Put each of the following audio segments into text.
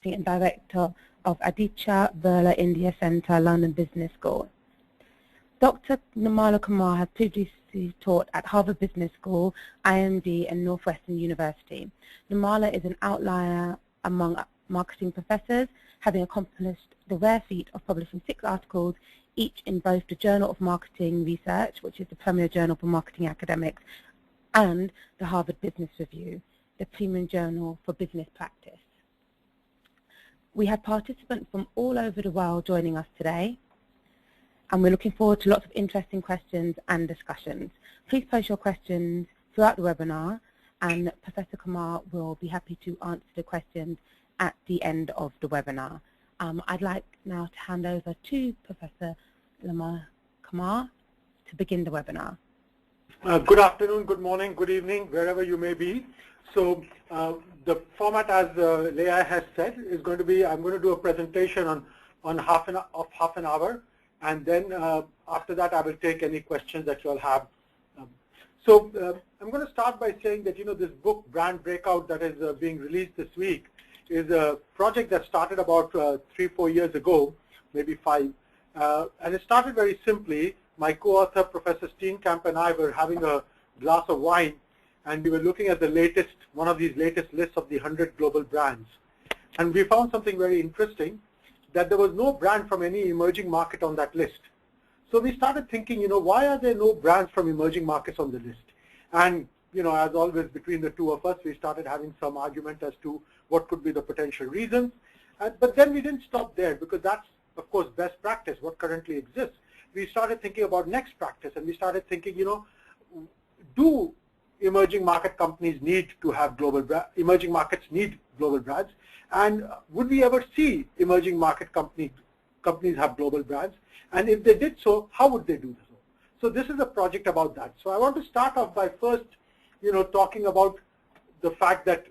Marketing and Director of Aditya Birla India Centre, London Business School. Dr. Kumar has previously taught at Harvard Business School, IMD, and Northwestern University. Nirmala is an outlier among marketing professors, having accomplished the rare feat of publishing 6 articles, each in both the Journal of Marketing Research, which is the premier journal for marketing academics, and the Harvard Business Review, the premium journal for business practice. We have participants from all over the world joining us today, and we're looking forward to lots of interesting questions and discussions. Please post your questions throughout the webinar, and Professor Kumar will be happy to answer the questions at the end of the webinar. I'd like now to hand over to Professor Kumar to begin the webinar. Good afternoon, good morning, good evening, wherever you may be. So the format, as Leah has said, is going to be, I'm going to do a presentation on half an hour, and then after that I will take any questions that you all have. I'm going to start by saying that, this book, Brand Breakout, that is being released this week, is a project that started about 3-4 years ago, maybe 5. And it started very simply. My co-author, Professor Steenkamp, and I were having a glass of wine, and we were looking at the latest, one of these latest lists of the 100 global brands. And we found something very interesting, that there was no brand from any emerging market on that list. So we started thinking, why are there no brands from emerging markets on the list? And, as always, between the two of us, we started having some argument as to what could be the potential reasons. But then we didn't stop there, because that's, of course, best practice, what currently exists. We started thinking about next practice, and we started thinking, do emerging market companies need to have global brands? Emerging markets need global brands, and would we ever see emerging market companies have global brands? And if they did so, how would they do so? So this is a project about that. So I want to start off by first, talking about the fact that,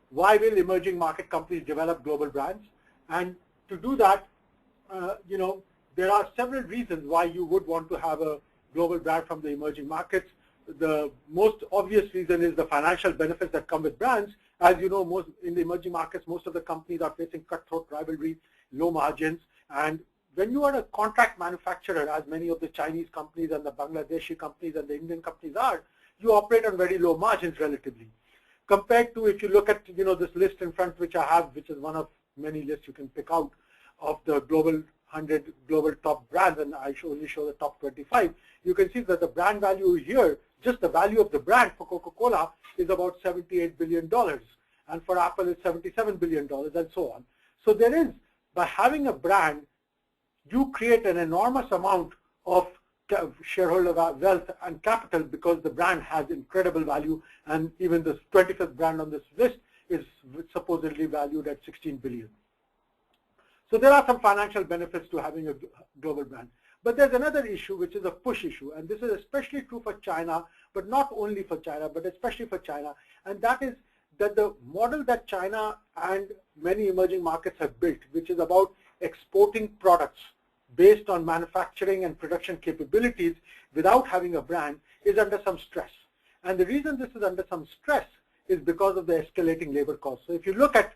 why will emerging market companies develop global brands? And to do that, there are several reasons why you would want to have a global brand from the emerging markets. The most obvious reason is the financial benefits that come with brands. As you know, in the emerging markets, most of the companies are facing cutthroat rivalry, low margins, and when you are a contract manufacturer, as many of the Chinese companies and the Bangladeshi companies and the Indian companies are, you operate on very low margins relatively. Compared to, if you look at this list in front which I have, which is one of many lists you can pick out of the global 100 global top brands, and I only show the top 25, you can see that the brand value here, just the value of the brand for Coca-Cola, is about $78 billion, and for Apple it's $77 billion, and so on. So there is, by having a brand, you create an enormous amount of shareholder wealth and capital, because the brand has incredible value, and even the 25th brand on this list is supposedly valued at $16 billion. So there are some financial benefits to having a global brand. But there's another issue, which is a push issue, and this is especially true for China, but not only for China, but especially for China, and that is that the model that China and many emerging markets have built, which is about exporting products based on manufacturing and production capabilities without having a brand, is under some stress. And the reason this is under some stress is because of the escalating labor costs. So if you look at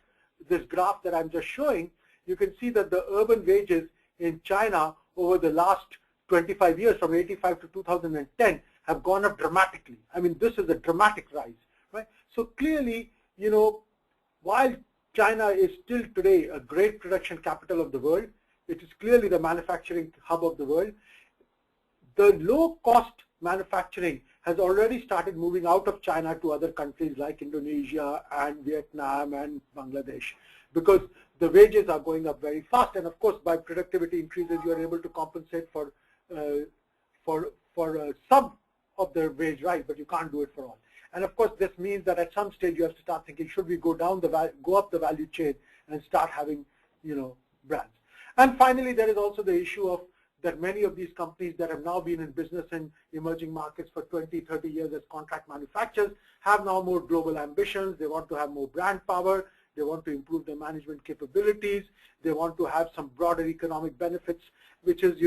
this graph that I'm just showing, you can see that the urban wages in China over the last 25 years, from 85 to 2010, have gone up dramatically. I mean, this is a dramatic rise, right? So clearly, while China is still today a great production capital of the world, it is clearly the manufacturing hub of the world, the low-cost manufacturing has already started moving out of China to other countries like Indonesia and Vietnam and Bangladesh, because the wages are going up very fast, and of course by productivity increases you are able to compensate for some of the wage rise, but you can't do it for all. And of course this means that at some stage you have to start thinking, should we go up the value chain and start having brands. And finally, there is also the issue of that many of these companies that have now been in business in emerging markets for 20, 30 years as contract manufacturers have now more global ambitions. They want to have more brand power. They want to improve their management capabilities. They want to have some broader economic benefits, which is,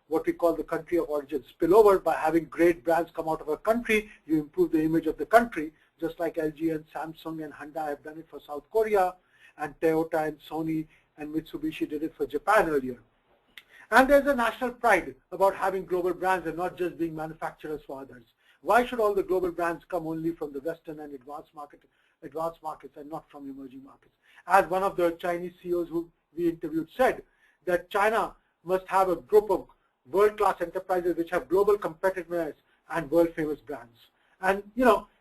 what we call the country of origin spillover. By having great brands come out of a country, you improve the image of the country. just like LG and Samsung and Hyundai have done it for South Korea, and Toyota and Sony and Mitsubishi did it for Japan earlier. And there's a national pride about having global brands and not just being manufacturers for others. Why should all the global brands come only from the Western and advanced markets and not from emerging markets? As one of the Chinese CEOs who we interviewed said, that China must have a group of world-class enterprises which have global competitiveness and world-famous brands. And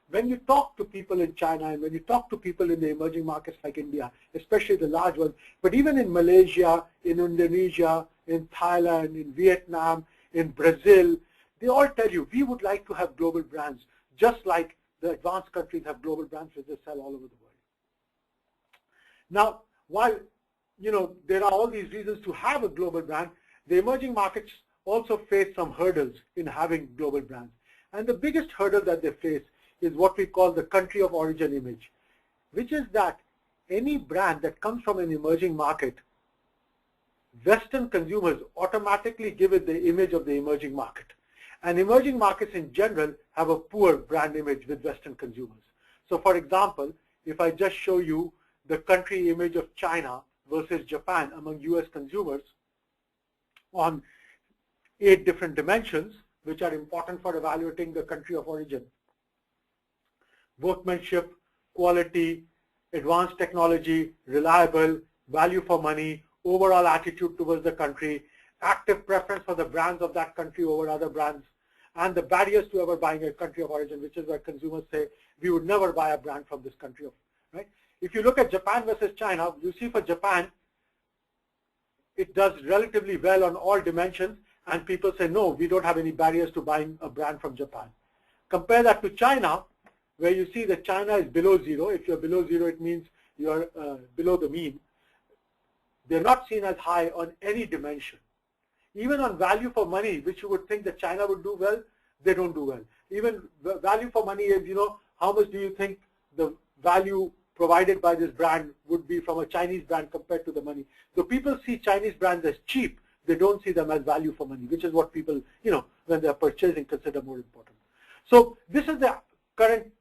when you talk to people in China and when you talk to people in the emerging markets like India, especially the large ones, but even in Malaysia, in Indonesia, in Thailand, in Vietnam, in Brazil, they all tell you, we would like to have global brands, just like the advanced countries have global brands which they sell all over the world. Now, while there are all these reasons to have a global brand, the emerging markets also face some hurdles in having global brands. And the biggest hurdle that they face is what we call the country of origin image, which is that any brand that comes from an emerging market, Western consumers automatically give it the image of the emerging market. And emerging markets in general have a poor brand image with Western consumers. So for example, if I just show you the country image of China versus Japan among US consumers on 8 different dimensions, which are important for evaluating the country of origin: workmanship, quality, advanced technology, reliable, value for money, overall attitude towards the country, active preference for the brands of that country over other brands, and the barriers to ever buying a country of origin, which is where consumers say, we would never buy a brand from this country, right? If you look at Japan versus China, you see for Japan, it does relatively well on all dimensions, and people say, no, we don't have any barriers to buying a brand from Japan. Compare that to China, where you see that China is below 0. If you're below 0, it means you're below the mean. They're not seen as high on any dimension. Even on value for money, which you would think that China would do well, they don't do well. Even value for money is, how much do you think the value provided by this brand would be from a Chinese brand compared to the money? So people see Chinese brands as cheap. They don't see them as value for money, which is what people, when they're purchasing, consider more important. So this is the current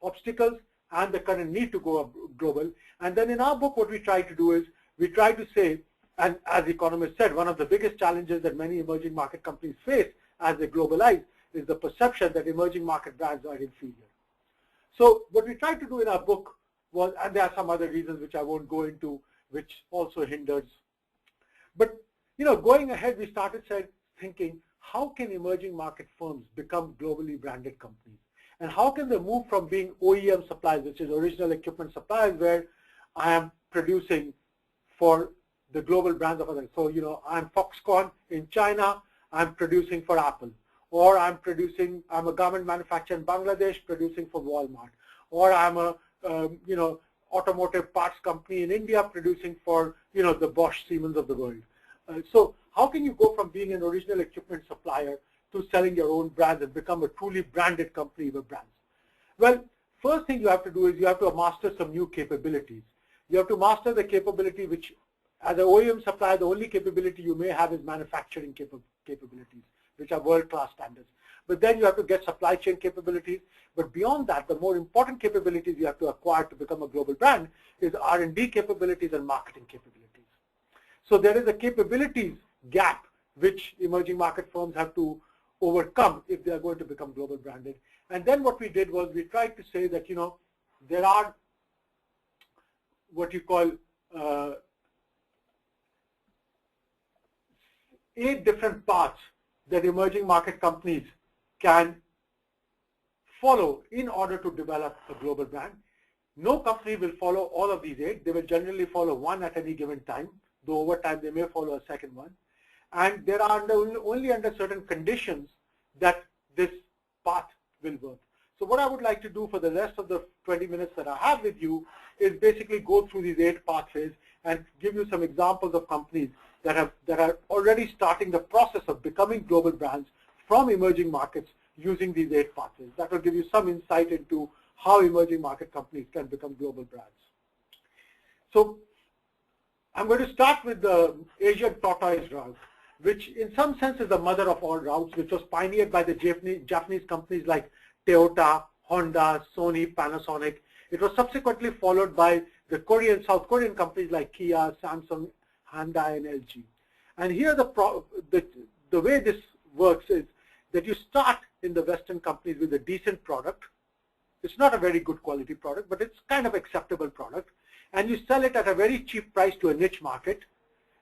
obstacles and the current need to go global. And then in our book, what we try to do is, we try to say, and as economists said, one of the biggest challenges that many emerging market companies face as they globalize is the perception that emerging market brands are inferior. So what we try to do in our book was, and there are some other reasons which I won't go into, which also hinders. But going ahead, we started thinking, how can emerging market firms become globally branded companies? And how can they move from being OEM suppliers, which is original equipment suppliers, where I am producing for the global brands of others. So, I'm Foxconn in China, I'm producing for Apple. Or I'm a garment manufacturer in Bangladesh producing for Walmart. Or I'm a, automotive parts company in India producing for, the Bosch Siemens of the world. So how can you go from being an original equipment supplier to selling your own brands and become a truly branded company with brands? Well, first thing you have to do is you have to master some new capabilities. You have to master the capability which, as an OEM supplier, the only capability you may have is manufacturing capabilities, which are world-class standards. But then you have to get supply chain capabilities. But beyond that, the more important capabilities you have to acquire to become a global brand is R&D capabilities and marketing capabilities. So there is a capabilities gap which emerging market firms have to overcome if they are going to become global branded. And then what we did was we tried to say that, there are what you call 8 different paths that emerging market companies can follow in order to develop a global brand. No company will follow all of these 8. They will generally follow one at any given time, though over time they may follow a second one. And there are only under certain conditions that this path will work. So what I would like to do for the rest of the 20 minutes that I have with you is basically go through these 8 pathways and give you some examples of companies that are already starting the process of becoming global brands from emerging markets using these 8 pathways. That will give you some insight into how emerging market companies can become global brands. So I'm going to start with the Asian tortoise route, which in some sense is the mother of all routes, which was pioneered by the Japanese companies like Toyota, Honda, Sony, Panasonic. It was subsequently followed by the South Korean companies like Kia, Samsung, Hyundai, and LG. And here the way this works is that you start in the Western companies with a decent product. It's not a very good quality product, but it's kind of acceptable product. And you sell it at a very cheap price to a niche market,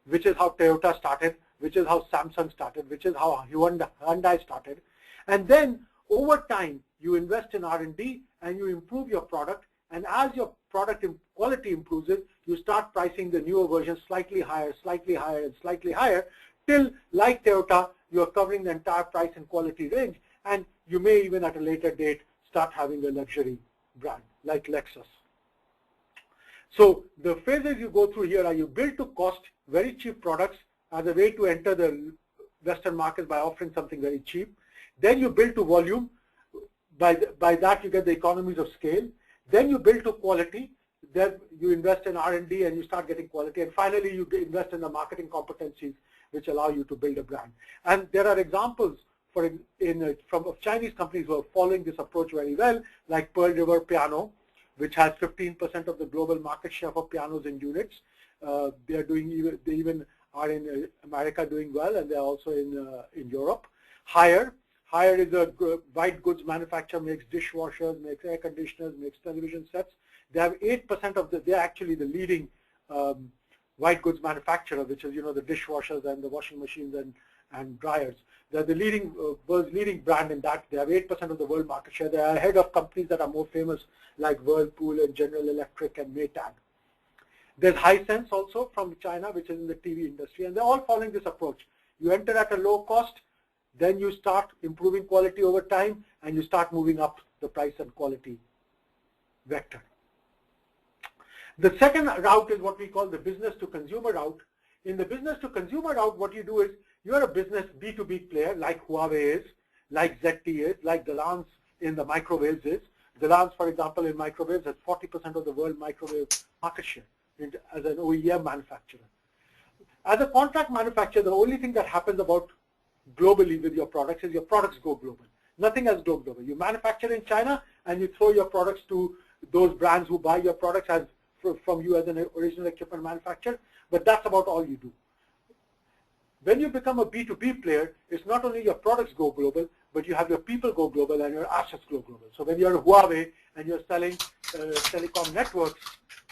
which is how Toyota started, which is how Samsung started, which is how Hyundai started. And then over time, you invest in R&D and you improve your product. And as your product quality improves, you start pricing the newer versions slightly higher, and slightly higher, till, like Toyota, you are covering the entire price and quality range. And you may even at a later date start having a luxury brand like Lexus. So the phases you go through here are you build to cost very cheap products as a way to enter the Western markets by offering something very cheap. Then you build to volume. By that you get the economies of scale. Then you build to quality. Then you invest in R&D and you start getting quality. And finally you invest in the marketing competencies which allow you to build a brand. And there are examples of Chinese companies who are following this approach very well, like Pearl River Piano, which has 15% of the global market share for pianos in units. They even are in America doing well, and they're also in Europe. Haier is a white goods manufacturer, makes dishwashers, makes air conditioners, makes television sets. They have 8% they're actually the leading white goods manufacturer, which is, the dishwashers and the washing machines and dryers. They're the world's leading brand in that. They have 8% of the world market share. They are ahead of companies that are more famous like Whirlpool and General Electric and Maytag. There's Hisense also from China, which is in the TV industry, and they're all following this approach. You enter at a low cost, then you start improving quality over time, and you start moving up the price and quality vector. The second route is what we call the business to consumer route. In the business to consumer route, what you do is you're a business B2B player like Huawei is, like ZTE is, like Delance in the microwaves is. Delance, for example, in microwaves has 40% of the world microwave market share as an OEM manufacturer. As a contract manufacturer, the only thing that happens about globally with your products is your products go global. Nothing else goes global. You manufacture in China and you throw your products to those brands who buy your products from you as an original equipment manufacturer, but that's about all you do. When you become a B2B player, it's not only your products go global, but you have your people go global and your assets go global. So when you're Huawei and you're selling telecom networks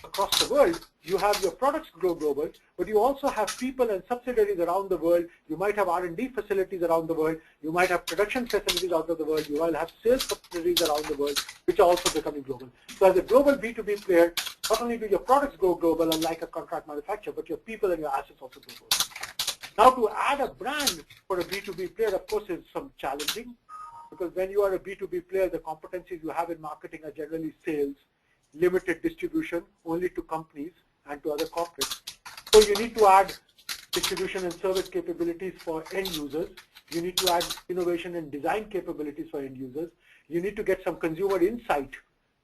across the world, you have your products go global, but you also have people and subsidiaries around the world. You might have R&D facilities around the world. You might have production facilities out of the world. You might have sales facilities around the world, which are also becoming global. So as a global B2B player, not only do your products go global, unlike a contract manufacturer, but your people and your assets also go global. Now, to add a brand for a B2B player, of course, is some challenging, because when you are a B2B player, the competencies you have in marketing are generally sales, limited distribution only to companies and to other corporates. So you need to add distribution and service capabilities for end users. You need to add innovation and design capabilities for end users. You need to get some consumer insight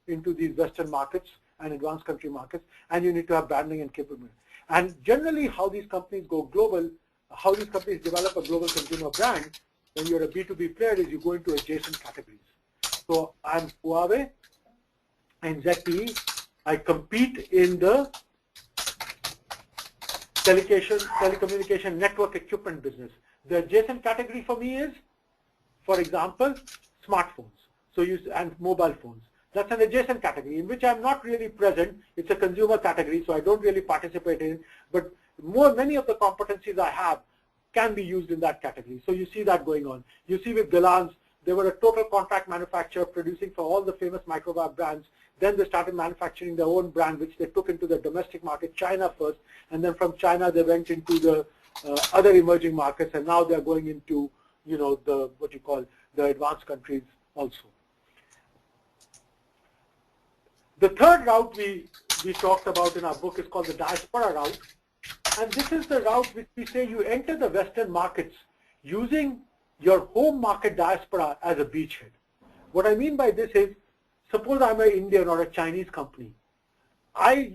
into these Western markets and advanced country markets, and you need to have branding and capability. And generally, how these companies go global, how these companies develop a global consumer brand, when you're a B2B player, is you go into adjacent categories. So I'm Huawei and ZTE. I compete in the telecommunication network equipment business. The adjacent category for me is, for example, smartphones and mobile phones. That's an adjacent category in which I'm not really present. It's a consumer category, so I don't really participate in it. But many of the competencies I have can be used in that category. So you see that going on. You see with Delance, they were a total contract manufacturer producing for all the famous microwave brands. Then they started manufacturing their own brand, which they took into the domestic market, China first, and then from China they went into the other emerging markets, and now they're going into, the advanced countries also. The third route we talked about in our book is called the Diaspora route, and this is the route which we say you enter the Western markets using your home market diaspora as a beachhead. What I mean by this is, suppose I'm an Indian or a Chinese company. I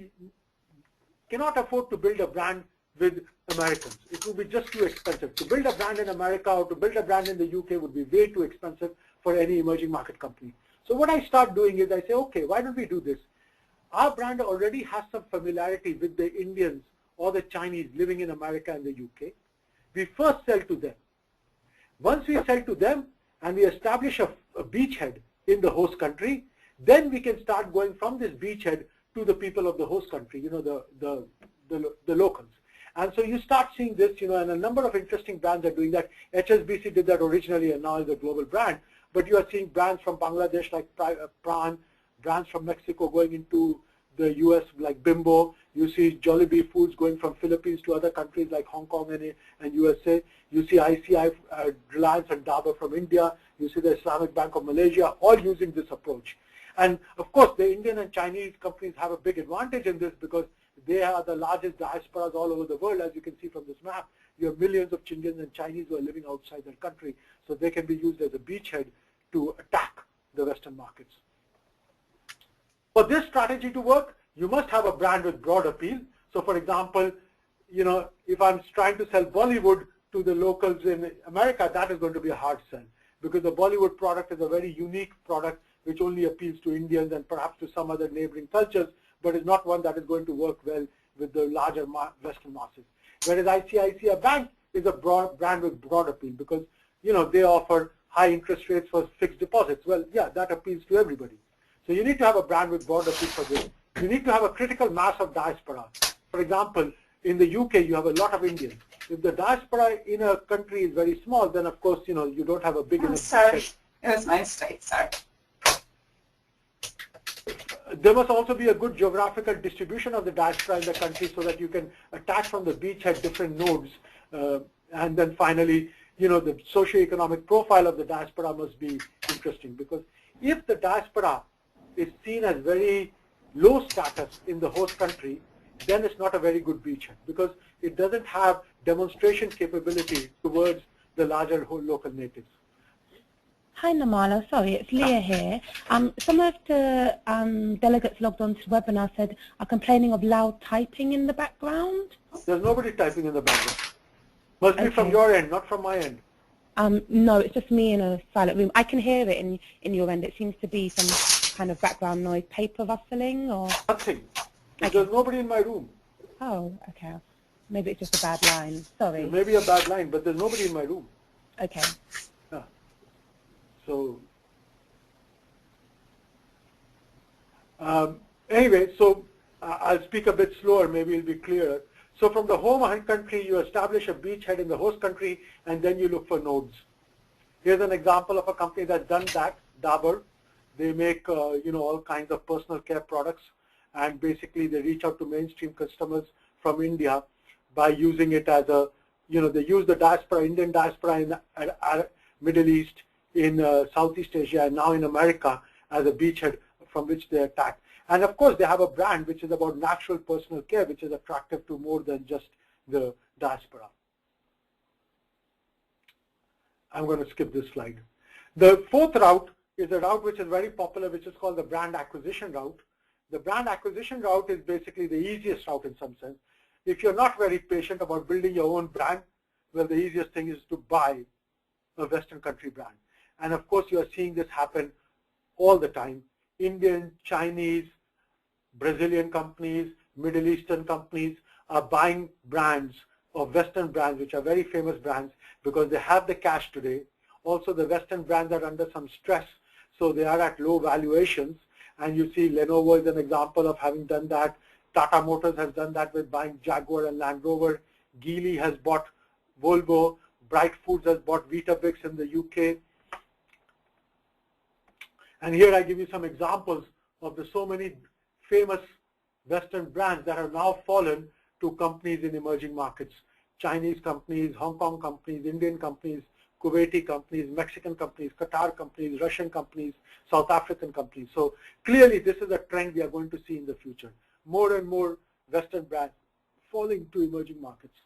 cannot afford to build a brand with Americans. It would be just too expensive. To build a brand in America or to build a brand in the UK would be way too expensive for any emerging market company. So what I start doing is I say, okay, why don't we do this? Our brand already has some familiarity with the Indians or the Chinese living in America and the UK. We first sell to them. Once we sell to them and we establish a beachhead in the host country, then we can start going from this beachhead to the people of the host country, the locals. And so you start seeing this, and a number of interesting brands are doing that. HSBC did that originally and now is a global brand. But you are seeing brands from Bangladesh like Pran, brands from Mexico going into the US like Bimbo. You see Jollibee Foods going from Philippines to other countries like Hong Kong and USA. You see ICI, Reliance and Dabur from India. You see the Islamic Bank of Malaysia all using this approach. And of course, the Indian and Chinese companies have a big advantage in this because they are the largest diasporas all over the world. As you can see from this map, you have millions of Indians and Chinese who are living outside their country. So they can be used as a beachhead to attack the Western markets. For this strategy to work, you must have a brand with broad appeal. So for example, if I'm trying to sell Bollywood to the locals in America, that is going to be a hard sell because the Bollywood product is a very unique product which only appeals to Indians and perhaps to some other neighboring cultures, but is not one that is going to work well with the larger Western masses. Whereas ICICI Bank is a brand with broad appeal because, they offer high interest rates for fixed deposits. Well, yeah, that appeals to everybody. So you need to have a brand with broad appeal for this. You need to have a critical mass of diaspora. For example, in the UK, you have a lot of Indians. If the diaspora in a country is very small, then of course, you don't have a big enough. Sorry, it was my mistake, sorry. There must also be a good geographical distribution of the diaspora in the country so that you can attack from the beachhead different nodes. And then finally, the socio-economic profile of the diaspora must be interesting because if the diaspora is seen as very low status in the host country, then it's not a very good beachhead because it doesn't have demonstration capability towards the larger local natives. Hi Namala, sorry, it's Leah here. Some of the delegates logged on to the webinar said are complaining of loud typing in the background. There's nobody typing in the background. Must be from your end, not from my end. No, it's just me in a silent room. I can hear it in your end. It seems to be some kind of background noise, paper rustling or... Nothing. Okay. There's nobody in my room. Oh, okay. Maybe it's just a bad line. Sorry. It may be a bad line, but there's nobody in my room. Okay. Yeah. So, anyway, so I'll speak a bit slower, maybe it'll be clearer. So from the home country, you establish a beachhead in the host country, and then you look for nodes. Here's an example of a company that's done that, Dabur. They make, all kinds of personal care products, and basically they reach out to mainstream customers from India by using it as a, they use the diaspora, Indian diaspora in Middle East, in Southeast Asia, and now in America as a beachhead from which they attack. And of course, they have a brand which is about natural personal care, which is attractive to more than just the diaspora. I'm going to skip this slide. The fourth route is a route which is very popular, which is called the brand acquisition route. The brand acquisition route is basically the easiest route in some sense. If you're not very patient about building your own brand, well, the easiest thing is to buy a Western country brand. And of course, you are seeing this happen all the time. Indian, Chinese, Brazilian companies, Middle Eastern companies are buying brands of Western brands, which are very famous brands, because they have the cash today. Also, the Western brands are under some stress, so they are at low valuations. And you see Lenovo is an example of having done that. Tata Motors has done that with buying Jaguar and Land Rover. Geely has bought Volvo. Bright Foods has bought Weetabix in the UK. And here I give you some examples of the so many famous Western brands that have now fallen to companies in emerging markets. Chinese companies, Hong Kong companies, Indian companies, Kuwaiti companies, Mexican companies, Qatar companies, Russian companies, South African companies. So clearly this is a trend we are going to see in the future. More and more Western brands falling to emerging markets.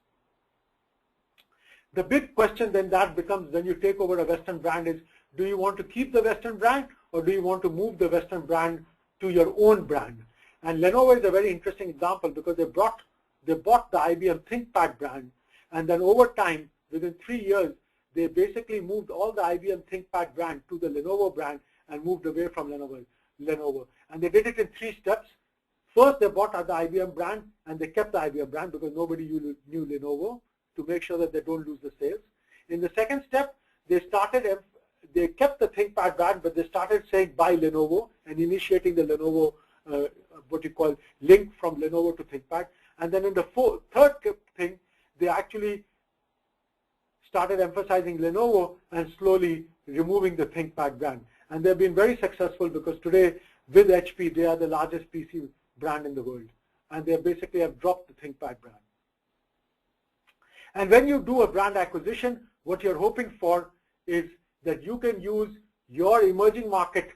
The big question then that becomes when you take over a Western brand is, do you want to keep the Western brand or do you want to move the Western brand to your own brand? And Lenovo is a very interesting example because they bought the IBM ThinkPad brand, and then over time, within 3 years, they basically moved all the IBM ThinkPad brand to the Lenovo brand, and moved away from Lenovo. And they did it in 3 steps. First, they bought the IBM brand, and they kept the IBM brand because nobody knew Lenovo, to make sure that they don't lose the sales. In the second step, they kept the ThinkPad brand, but they started saying buy Lenovo and initiating the Lenovo, what you call link from Lenovo to ThinkPad. And then in the third thing, they actually started emphasizing Lenovo and slowly removing the ThinkPad brand. And they've been very successful because today, with HP, they are the largest PC brand in the world. And they basically have dropped the ThinkPad brand. And when you do a brand acquisition, what you're hoping for is that you can use your emerging market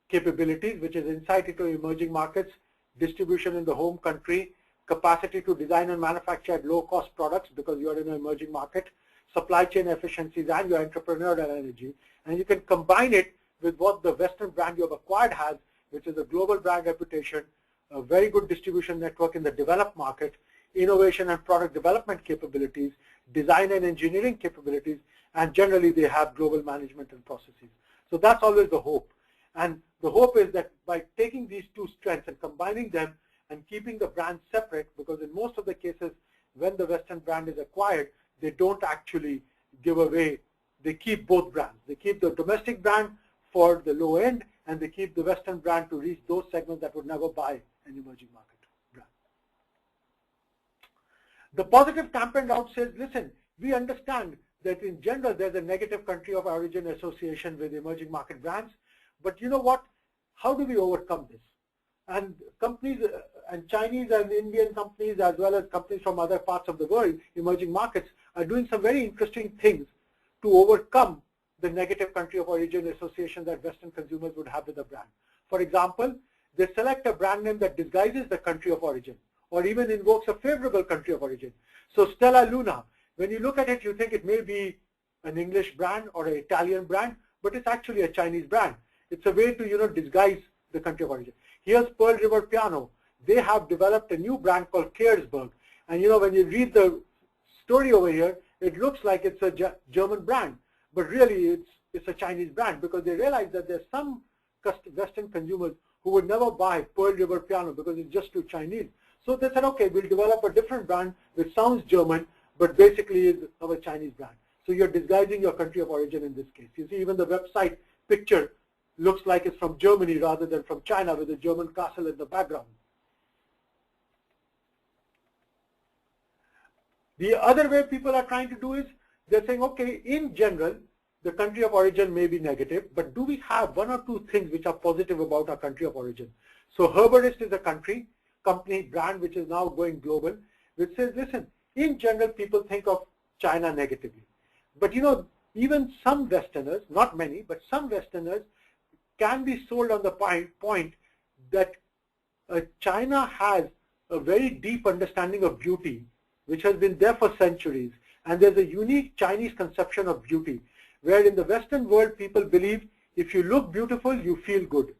capabilities, which is insight into emerging markets, distribution in the home country, capacity to design and manufacture at low-cost products because you are in an emerging market, supply chain efficiencies, and your entrepreneurial energy. And you can combine it with what the Western brand you have acquired has, which is a global brand reputation, a very good distribution network in the developed market, innovation and product development capabilities, design and engineering capabilities, and generally they have global management and processes. So that's always the hope. And the hope is that by taking these 2 strengths and combining them and keeping the brand separate, because in most of the cases when the Western brand is acquired, they don't actually give away, they keep both brands. They keep the domestic brand for the low end, and they keep the Western brand to reach those segments that would never buy an emerging market brand. The positive campaign route says, listen, we understand that in general there's a negative country of origin association with emerging market brands, but you know what? How do we overcome this? And companies, and Chinese and Indian companies, as well as companies from other parts of the world, emerging markets, are doing some very interesting things to overcome the negative country of origin association that Western consumers would have with a brand. For example, they select a brand name that disguises the country of origin, or even invokes a favorable country of origin. So Stella Luna, when you look at it, you think it may be an English brand or an Italian brand, but it's actually a Chinese brand. It's a way to, disguise the country of origin. Here's Pearl River Piano. They have developed a new brand called Kersberg. And when you read the story over here, it looks like it's a German brand, but really it's a Chinese brand, because they realize that there's some Western consumers who would never buy Pearl River Piano because it's just too Chinese. So they said, okay, we'll develop a different brand which sounds German, but basically is of a Chinese brand. So you're disguising your country of origin in this case. You see, even the website picture looks like it's from Germany rather than from China, with a German castle in the background. The other way people are trying to do is, they're saying, okay, in general, the country of origin may be negative, but do we have 1 or 2 things which are positive about our country of origin? So Herbalist is a company brand which is now going global, which says, listen, in general, people think of China negatively. But even some Westerners, not many, but some Westerners can be sold on the point that China has a very deep understanding of beauty, which has been there for centuries. And there's a unique Chinese conception of beauty, where in the Western world, people believe if you look beautiful, you feel good.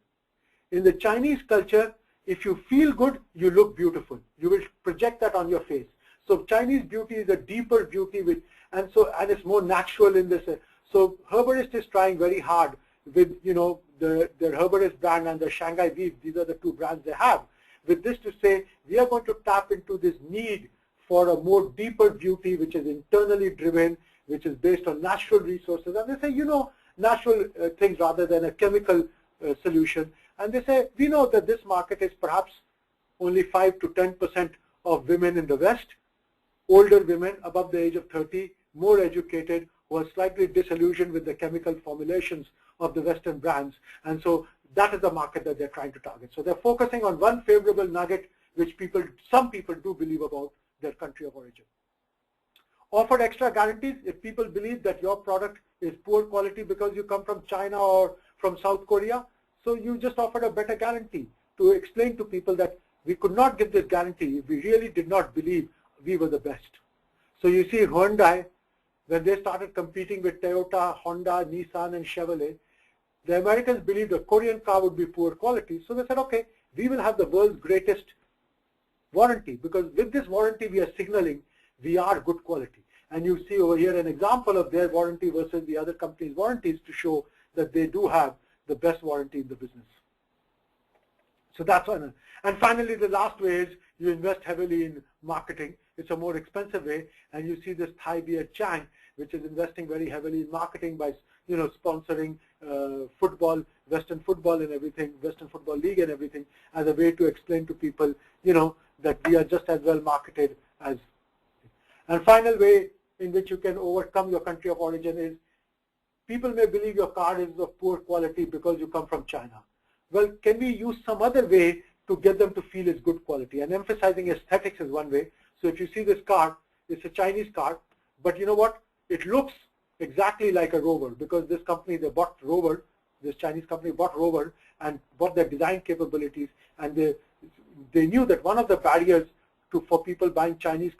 In the Chinese culture, if you feel good, you look beautiful. You will project that on your face. So Chinese beauty is a deeper beauty, and it's more natural in this. So Herbalist is trying very hard with their Herbalist brand and the Shanghai Weave. These are the 2 brands they have. With this to say, we are going to tap into this need for a more deeper beauty, which is internally driven, which is based on natural resources. And they say, natural things rather than a chemical solution. And they say, we know that this market is perhaps only 5 to 10% of women in the West, older women above the age of 30, more educated, who are slightly disillusioned with the chemical formulations of the Western brands. And so that is the market that they're trying to target. So they're focusing on one favorable nugget, which some people do believe about their country of origin. Offered extra guarantees if people believe that your product is poor quality because you come from China or from South Korea. So you just offered a better guarantee to explain to people that we could not give this guarantee if we really did not believe we were the best. So you see Hyundai, when they started competing with Toyota, Honda, Nissan, and Chevrolet, the Americans believed a Korean car would be poor quality. So they said, okay, we will have the world's greatest warranty, because with this warranty we are signaling we are good quality. And you see over here an example of their warranty versus the other companies' warranties to show that they do have the best warranty in the business. So that's one. And finally, the last way is you invest heavily in marketing. It's a more expensive way, and you see this Thai beer Chang, which is investing very heavily in marketing by, sponsoring football, Western football and everything, Western Football League and everything, as a way to explain to people, that we are just as well marketed as. And final way in which you can overcome your country of origin is, people may believe your car is of poor quality because you come from China. Well, can we use some other way to get them to feel it's good quality? And emphasizing aesthetics is one way. So if you see this car, it's a Chinese car, but you know what? It looks exactly like a Rover, because this company, they bought Rover, this Chinese company bought Rover and bought their design capabilities, and they knew that one of the barriers for people buying Chinese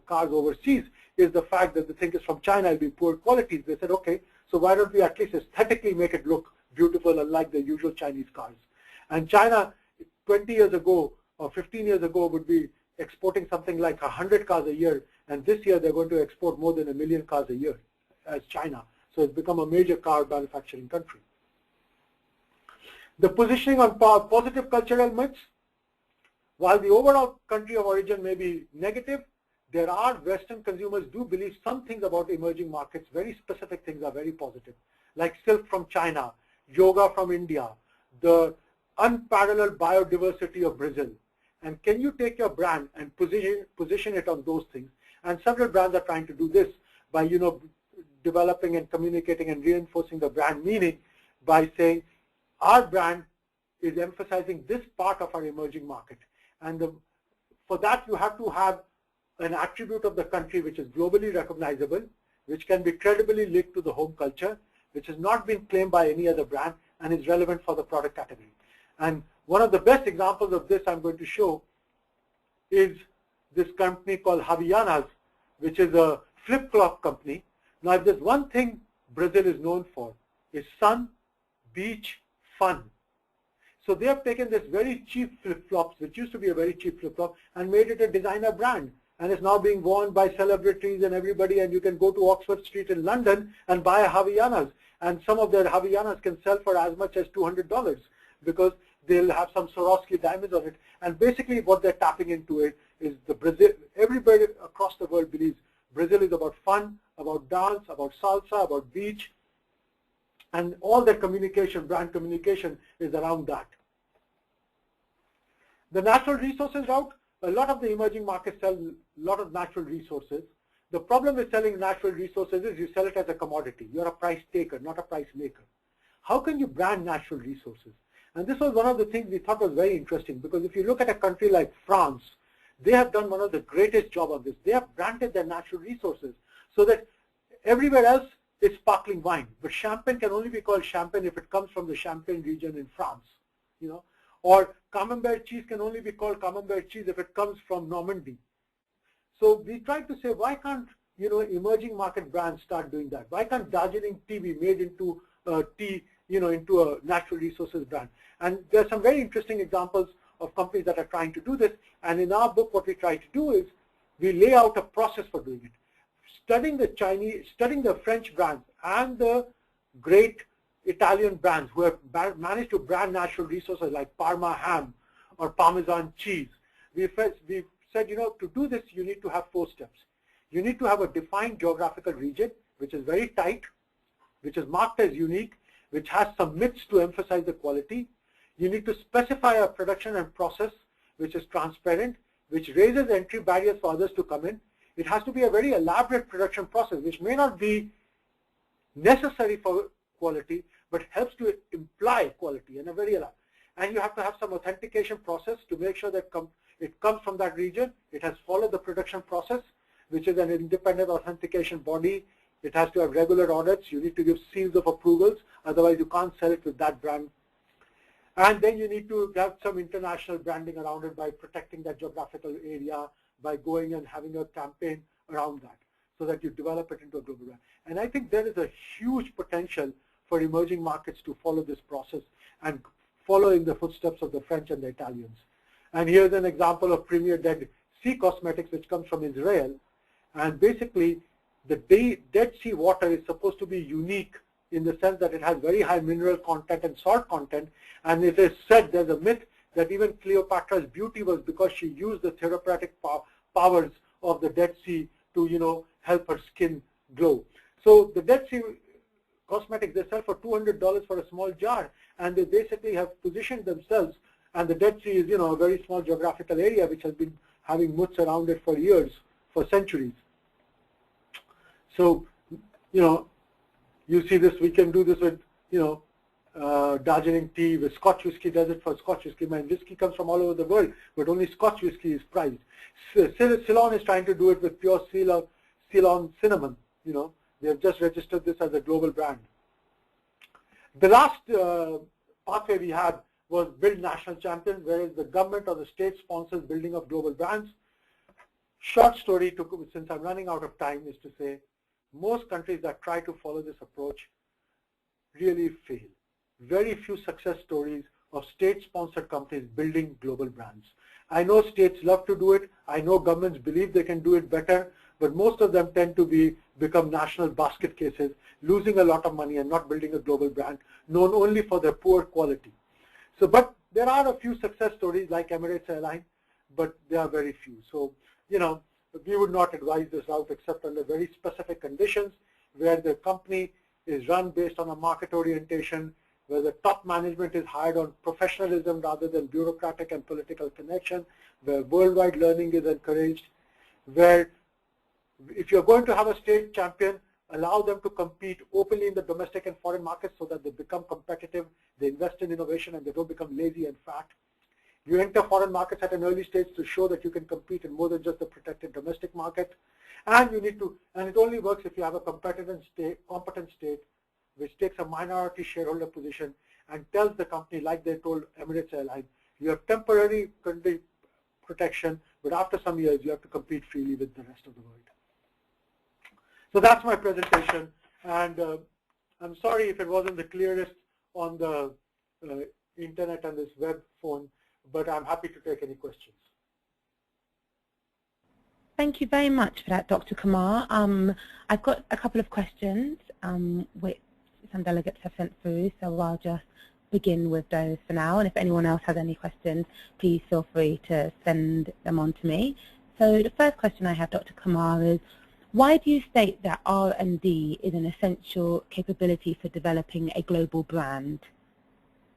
cars overseas is the fact that the thing is from China, it'll be poor quality. They said, okay, so why don't we at least aesthetically make it look beautiful, unlike the usual Chinese cars. And China, 20 years ago or 15 years ago, would be exporting something like 100 cars a year, and this year they're going to export more than 1 million cars a year as China. So it's become a major car manufacturing country. The positioning on positive cultural myths. While the overall country of origin may be negative, there are Western consumers do believe some things about emerging markets, very specific things are very positive, like silk from China, yoga from India, the unparalleled biodiversity of Brazil. And can you take your brand and position it on those things? And several brands are trying to do this by, developing and communicating and reinforcing the brand meaning by saying our brand is emphasizing this part of our emerging market. And for that, you have to have an attribute of the country which is globally recognizable, which can be credibly linked to the home culture, which has not been claimed by any other brand and is relevant for the product category. And one of the best examples of this I'm going to show is this company called Havaianas, which is a flip-flop company. Now, if there's one thing Brazil is known for, is sun, beach, fun. So they have taken this very cheap flip-flops, which used to be a very cheap flip-flop, and made it a designer brand. And it's now being worn by celebrities and everybody, and you can go to Oxford Street in London and buy a Havaianas. And some of their Havaianas can sell for as much as $200 because they'll have some Swarovski diamonds on it. And basically what they're tapping into it is the Brazil, everybody across the world believes Brazil is about fun, about dance, about salsa, about beach, and all their communication, brand communication is around that. The natural resources route, a lot of the emerging markets sell a lot of natural resources. The problem with selling natural resources is you sell it as a commodity. You're a price taker, not a price maker. How can you brand natural resources? And this was one of the things we thought was very interesting, because if you look at a country like France, they have done one of the greatest job of this. They have branded their natural resources so that everywhere else is sparkling wine, but champagne can only be called champagne if it comes from the Champagne region in France, or camembert cheese can only be called camembert cheese if it comes from Normandy. So we tried to say, why can't emerging market brands start doing that? Why can't Darjeeling tea be made into tea, into a natural resources brand? And there are some very interesting examples of companies that are trying to do this. And in our book, what we try to do is we lay out a process for doing it. Studying the French brands and the great Italian brands who have managed to brand natural resources like Parma ham or Parmesan cheese. We said, to do this, you need to have 4 steps. You need to have a defined geographical region, which is very tight, which is marked as unique, which has some myths to emphasize the quality. You need to specify a production and process which is transparent, which raises entry barriers for others to come in. It has to be a very elaborate production process, which may not be necessary for quality, but helps to imply quality in a very elaborate. And you have to have some authentication process to make sure that it comes from that region. It has followed the production process, which is an independent authentication body. It has to have regular audits. You need to give seals of approvals. Otherwise, you can't sell it with that brand. And then you need to have some international branding around it by protecting that geographical area, by going and having a campaign around that so that you develop it into a global brand. And I think there is a huge potential for emerging markets to follow this process and follow in the footsteps of the French and the Italians. And here's an example of Premier Dead Sea Cosmetics, which comes from Israel. And basically, the Dead Sea water is supposed to be unique in the sense that it has very high mineral content and salt content, and it is said, there's a myth that even Cleopatra's beauty was because she used the therapeutic powers of the Dead Sea to, help her skin glow. So the Dead Sea cosmetics, they sell for $200 for a small jar, and they basically have positioned themselves, and the Dead Sea is, a very small geographical area which has been having mutts around it for years, for centuries. So, you see this, we can do this with, Darjeeling tea, with Scotch whiskey does it for Scotch whiskey. Man, whiskey comes from all over the world, but only Scotch whiskey is prized. Ceylon is trying to do it with pure Ceylon cinnamon. They have just registered this as a global brand. The last pathway we had was build national champions, whereas the government or the state sponsors building of global brands. Short story, since I'm running out of time, is to say most countries that try to follow this approach really fail. Very few success stories of state-sponsored companies building global brands. I know states love to do it. I know governments believe they can do it better, but most of them tend to become national basket cases, losing a lot of money and not building a global brand, known only for their poor quality. So, but there are a few success stories like Emirates Airline, but they are very few. So, we would not advise this route except under very specific conditions where the company is run based on a market orientation, where the top management is hired on professionalism rather than bureaucratic and political connection, where worldwide learning is encouraged, where if you're going to have a state champion, allow them to compete openly in the domestic and foreign markets so that they become competitive, they invest in innovation, and they don't become lazy and fat. You enter foreign markets at an early stage to show that you can compete in more than just the protected domestic market. And you need to, and it only works if you have a competent state which takes a minority shareholder position and tells the company, like they told Emirates Airline, you have temporary protection, but after some years you have to compete freely with the rest of the world. So that's my presentation, and I'm sorry if it wasn't the clearest on the internet and this web phone, but I'm happy to take any questions. Thank you very much for that, Dr. Kumar. I've got a couple of questions which some delegates have sent through, so I'll just begin with those for now. And if anyone else has any questions, please feel free to send them on to me. So the first question I have, Dr. Kumar, is why do you state that R&D is an essential capability for developing a global brand?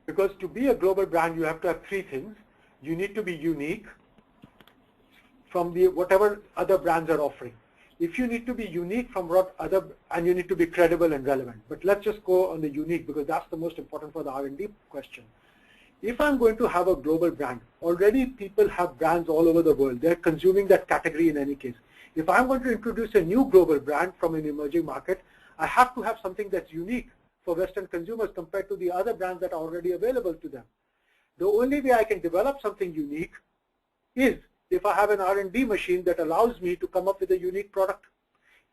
Because to be a global brand, you have to have three things. You need to be unique from whatever other brands are offering. If you need to be unique from and you need to be credible and relevant. But let's just go on the unique because that's the most important for the R&D question. If I'm going to have a global brand, already people have brands all over the world. They're consuming that category in any case. If I'm going to introduce a new global brand from an emerging market, I have to have something that's unique for Western consumers compared to the other brands that are already available to them. The only way I can develop something unique is if I have an R&D machine that allows me to come up with a unique product.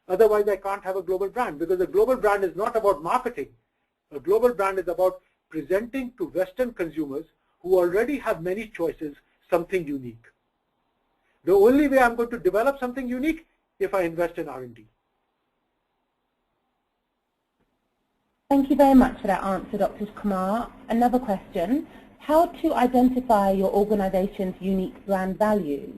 Otherwise, I can't have a global brand because a global brand is not about marketing. A global brand is about presenting to Western consumers who already have many choices something unique. The only way I'm going to develop something unique if I invest in R&D. Thank you very much for that answer, Dr. Kumar. Another question. How to identify your organization's unique brand value?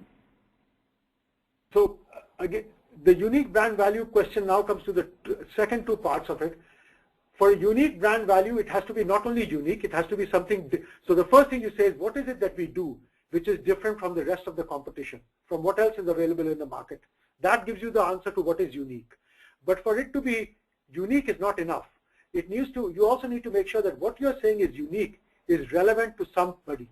So again, the unique brand value question now comes to the second two parts of it. For a unique brand value, it has to be not only unique, it has to be something. So the first thing you say is, what is it that we do which is different from the rest of the competition, from what else is available in the market? That gives you the answer to what is unique. But for it to be unique is not enough. It needs to, you also need to make sure that what you're saying is unique is relevant to somebody.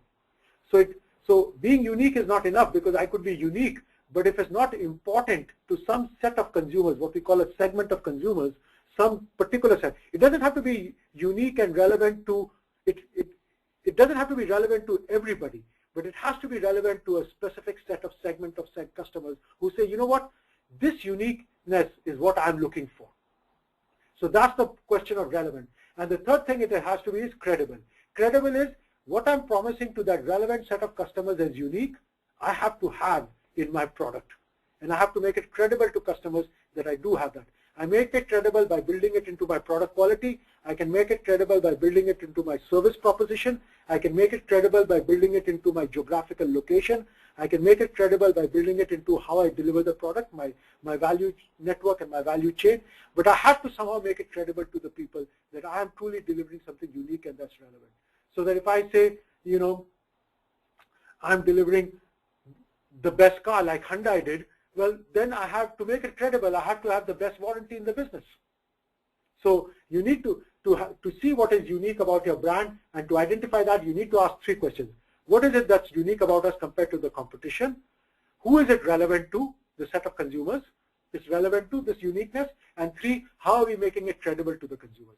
So being unique is not enough because I could be unique, but if it's not important to some set of consumers, what we call a segment of consumers, some particular set, it doesn't have to be unique and relevant to, it doesn't have to be relevant to everybody, but it has to be relevant to a specific set of segment of customers who say, you know what, this uniqueness is what I'm looking for. So that's the question of relevant. And the third thing it has to be is credible. Credible is what I'm promising to that relevant set of customers as unique, I have to have in my product. And I have to make it credible to customers that I do have that. I make it credible by building it into my product quality. I can make it credible by building it into my service proposition. I can make it credible by building it into my geographical location. I can make it credible by building it into how I deliver the product, my value network and my value chain. But I have to somehow make it credible to the people that I am truly delivering something unique and that's relevant. So that if I say, you know, I'm delivering the best car like Hyundai did, well, then I have to make it credible. I have to have the best warranty in the business. So you need to see what is unique about your brand, and to identify that, you need to ask 3 questions. What is it that's unique about us compared to the competition? Who is it relevant to? The set of consumers it's relevant to, this uniqueness. And 3, how are we making it credible to the consumers?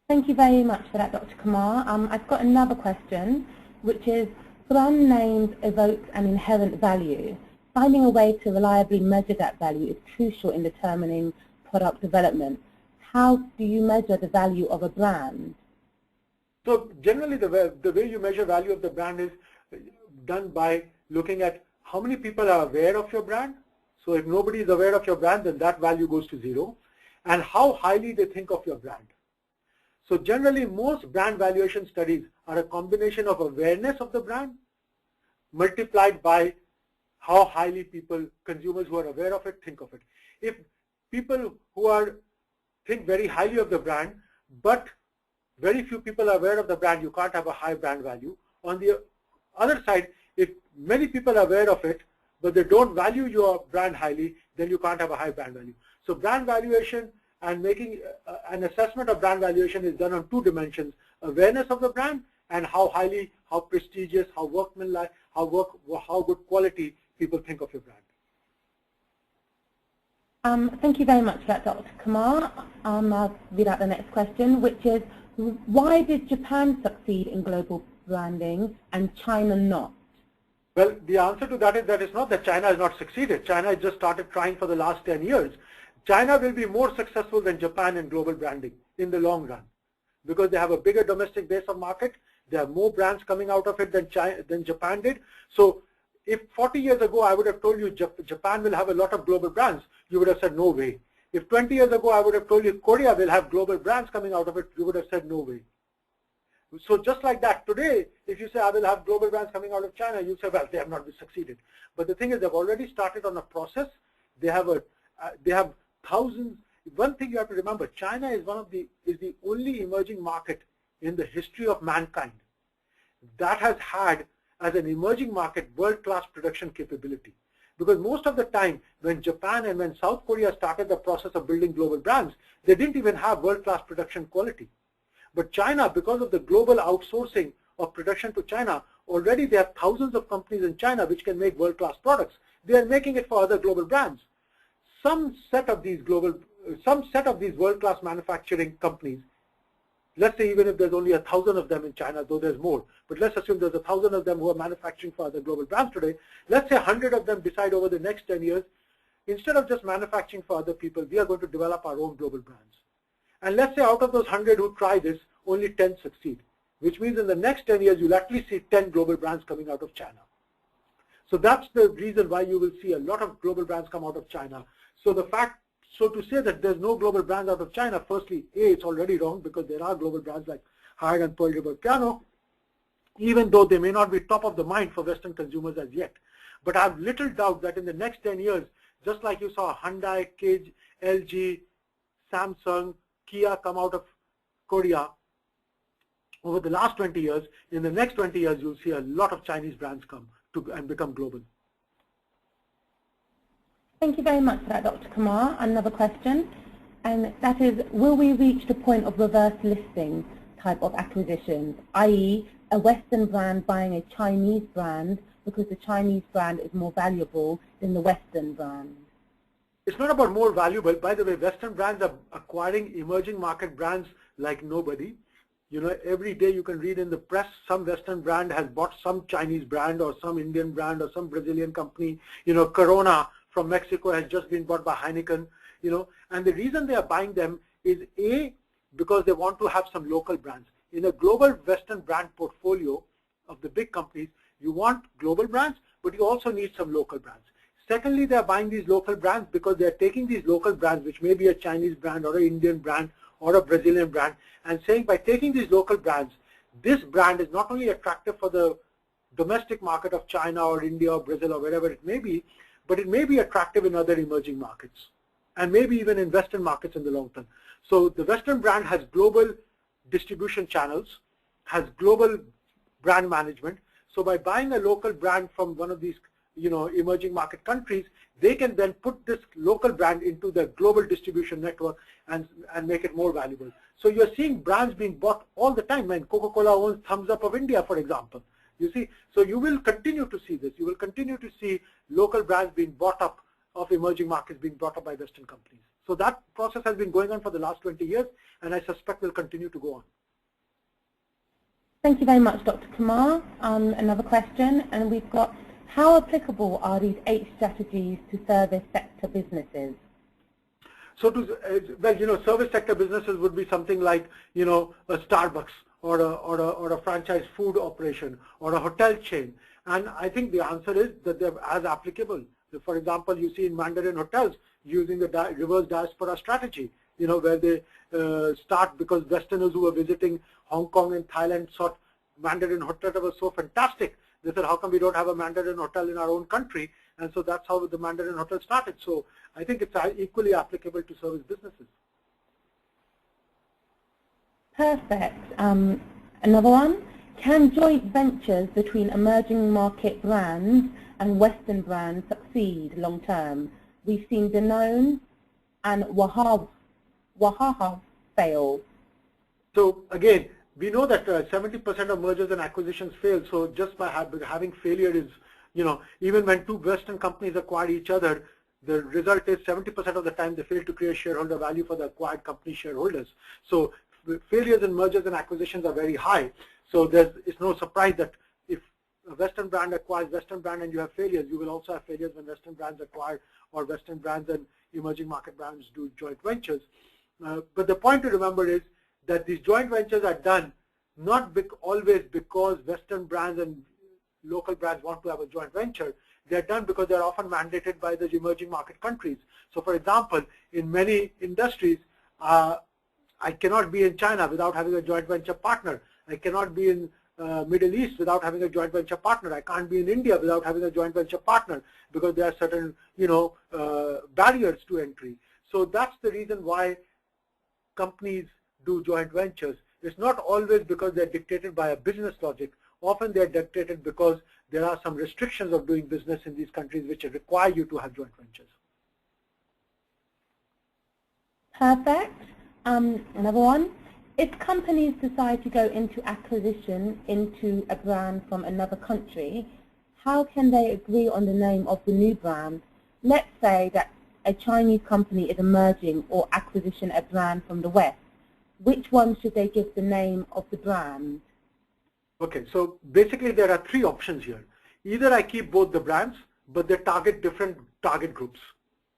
Thank you very much for that, Dr. Kumar. I've got another question, which is, brand names evoke an inherent value. Finding a way to reliably measure that value is crucial in determining product development. How do you measure the value of a brand? So generally the way you measure value of the brand is done by looking at how many people are aware of your brand. So if nobody is aware of your brand, then that value goes to 0. And how highly they think of your brand. So generally most brand valuation studies are a combination of awareness of the brand multiplied by how highly consumers who are aware of it, think of it. If people who think very highly of the brand, but very few people are aware of the brand, you can't have a high brand value. On the other side, if many people are aware of it, but they don't value your brand highly, then you can't have a high brand value. So brand valuation and making an assessment of brand valuation is done on 2 dimensions: awareness of the brand and how highly, how prestigious, how workmanlike, how good quality people think of your brand. Thank you very much for that, Dr. Kumar. I'll read out the next question, which is, why did Japan succeed in global branding and China not? Well, the answer to that is that it's not that China has not succeeded. China has just started trying for the last 10 years. China will be more successful than Japan in global branding in the long run because they have a bigger domestic base of market. There are more brands coming out of it than Japan did. So if 40 years ago I would have told you Japan will have a lot of global brands, you would have said no way. If 20 years ago I would have told you Korea will have global brands coming out of it, you would have said no way. So just like that, today, if you say I will have global brands coming out of China, you say, well, they have not succeeded. But the thing is, they've already started on a process. They have thousands. One thing you have to remember: China is the only emerging market in the history of mankind that has had, as an emerging market, world-class production capability. Because most of the time, when Japan and when South Korea started the process of building global brands, they didn't even have world-class production quality. But China, because of the global outsourcing of production to China, already they have thousands of companies in China which can make world-class products. They are making it for other global brands. Some set of these world-class manufacturing companies, let's say even if there's only 1,000 of them in China, though there's more, but let's assume there's 1,000 of them who are manufacturing for other global brands today. Let's say 100 of them decide over the next 10 years, instead of just manufacturing for other people, we are going to develop our own global brands. And let's say out of those 100 who try this, only 10 succeed, which means in the next 10 years, you'll at least see 10 global brands coming out of China. So that's the reason why you will see a lot of global brands come out of China. So to say that there's no global brands out of China, firstly, it's already wrong because there are global brands like Hyatt and Pearl River Piano, even though they may not be top of the mind for Western consumers as yet. But I have little doubt that in the next 10 years, just like you saw Hyundai, LG, Samsung, Kia come out of Korea over the last 20 years, in the next 20 years you'll see a lot of Chinese brands come and become global. Thank you very much for that, Dr. Kumar. Another question, and that is, will we reach the point of reverse listing type of acquisitions, i.e. a Western brand buying a Chinese brand because the Chinese brand is more valuable than the Western brand? It's not about more valuable. By the way, Western brands are acquiring emerging market brands like nobody. You know, every day you can read in the press some Western brand has bought some Chinese brand or some Indian brand or some Brazilian company. You know, Corona from Mexico has just been bought by Heineken. You know, and the reason they are buying them is A, because they want to have some local brands. In a global Western brand portfolio of the big companies, you want global brands, but you also need some local brands. Secondly, they're buying these local brands because they're taking these local brands, which may be a Chinese brand or an Indian brand or a Brazilian brand, and saying by taking these local brands, this brand is not only attractive for the domestic market of China or India or Brazil or wherever it may be, but it may be attractive in other emerging markets and maybe even in Western markets in the long term. So the Western brand has global distribution channels, has global brand management. So by buying a local brand from one of these emerging market countries, they can then put this local brand into the global distribution network and make it more valuable. So you're seeing brands being bought all the time. When Coca-Cola owns Thumbs Up of India, for example. You see, so you will continue to see this. You will continue to see local brands being bought up of emerging markets being brought up by Western companies. So that process has been going on for the last 20 years, and I suspect will continue to go on. Thank you very much, Dr. Kumar. Another question, and we've got, how applicable are these 8 strategies to service sector businesses? So well, service sector businesses would be something like, a Starbucks or a franchise food operation or a hotel chain. And I think the answer is that they're as applicable. For example, you see in Mandarin hotels using the reverse diaspora strategy, where they start because Westerners who were visiting Hong Kong and Thailand thought Mandarin hotel was so fantastic. They said, how come we don't have a Mandarin hotel in our own country? And so that's how the Mandarin hotel started. So I think it's equally applicable to service businesses. Perfect. Another one. Can joint ventures between emerging market brands and Western brands succeed long term? We've seen Danone and Wahaha fail. So again, we know that 70% of mergers and acquisitions fail. So just by having failure is, even when 2 Western companies acquire each other, the result is 70% of the time they fail to create shareholder value for the acquired company shareholders. So failures in mergers and acquisitions are very high. So it's no surprise that if a Western brand acquires Western brand and you have failures, you will also have failures when Western brands acquire or Western brands and emerging market brands do joint ventures. But the point to remember is that these joint ventures are done not always because Western brands and local brands want to have a joint venture. They're done because they're often mandated by the emerging market countries. So for example, in many industries, I cannot be in China without having a joint venture partner. I cannot be in Middle East without having a joint venture partner. I can't be in India without having a joint venture partner because there are certain, barriers to entry. So that's the reason why companies do joint ventures. It's not always because they're dictated by a business logic. Often they're dictated because there are some restrictions of doing business in these countries which require you to have joint ventures. Perfect. Another one. If companies decide to go into acquisition into a brand from another country, how can they agree on the name of the new brand? Let's say that a Chinese company is emerging or acquisition a brand from the West. Which one should they give the name of the brand? Okay, so basically there are 3 options here. Either I keep both the brands, but they target different target groups,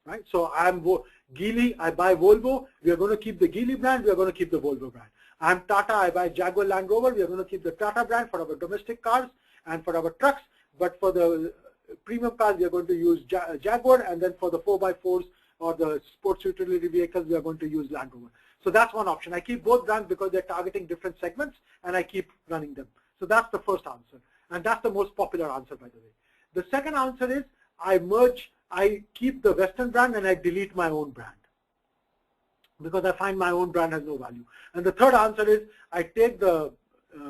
right? So I'm Geely, I buy Volvo, we are going to keep the Geely brand, we are going to keep the Volvo brand. I'm Tata, I buy Jaguar Land Rover, we are going to keep the Tata brand for our domestic cars and for our trucks, but for the premium cars we are going to use Jaguar, and then for the 4x4s or the sports utility vehicles we are going to use Land Rover. So that's one option. I keep both brands because they're targeting different segments and I keep running them. So that's the first answer, and that's the most popular answer, by the way. The second answer is I keep the Western brand and I delete my own brand because I find my own brand has no value. And the third answer is I take the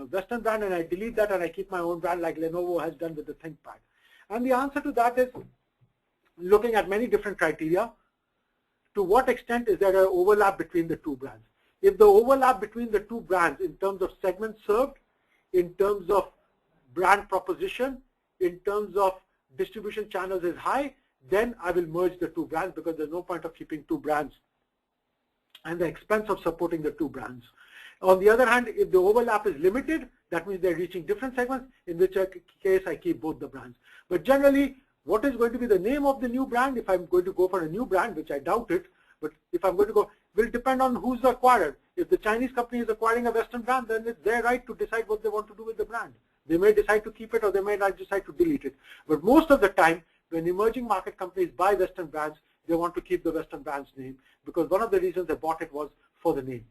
Western brand and I delete that and I keep my own brand like Lenovo has done with the ThinkPad. And the answer to that is looking at many different criteria. To what extent is there an overlap between the 2 brands? If the overlap between the 2 brands in terms of segments served, in terms of brand proposition, in terms of distribution channels is high, then I will merge the 2 brands because there's no point of keeping 2 brands and the expense of supporting the 2 brands. On the other hand, if the overlap is limited, that means they're reaching different segments, in which case I keep both the brands. But generally, what is going to be the name of the new brand, if I'm going to go for a new brand, which I doubt it, but if I'm going to go, will depend on who's the acquirer. If the Chinese company is acquiring a Western brand, then it's their right to decide what they want to do with the brand. They may decide to keep it or they may not decide to delete it. But most of the time, when emerging market companies buy Western brands, they want to keep the Western brand's name, because one of the reasons they bought it was for the name.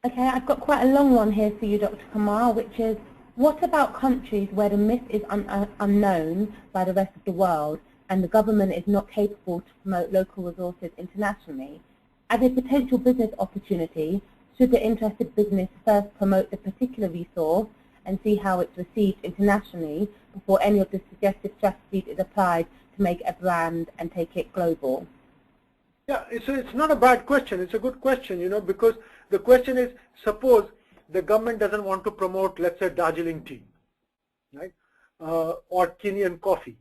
Okay, I've got quite a long one here for you, Dr. Kumar, which is, what about countries where the myth is unknown by the rest of the world and the government is not capable to promote local resources internationally? As a potential business opportunity, should the interested business first promote the particular resource and see how it's received internationally before any of the suggested strategies is applied to make a brand and take it global? Yeah, it's not a bad question. It's a good question, you know, because the question is, suppose the government doesn't want to promote, let's say, Darjeeling tea, right, or Kenyan coffee.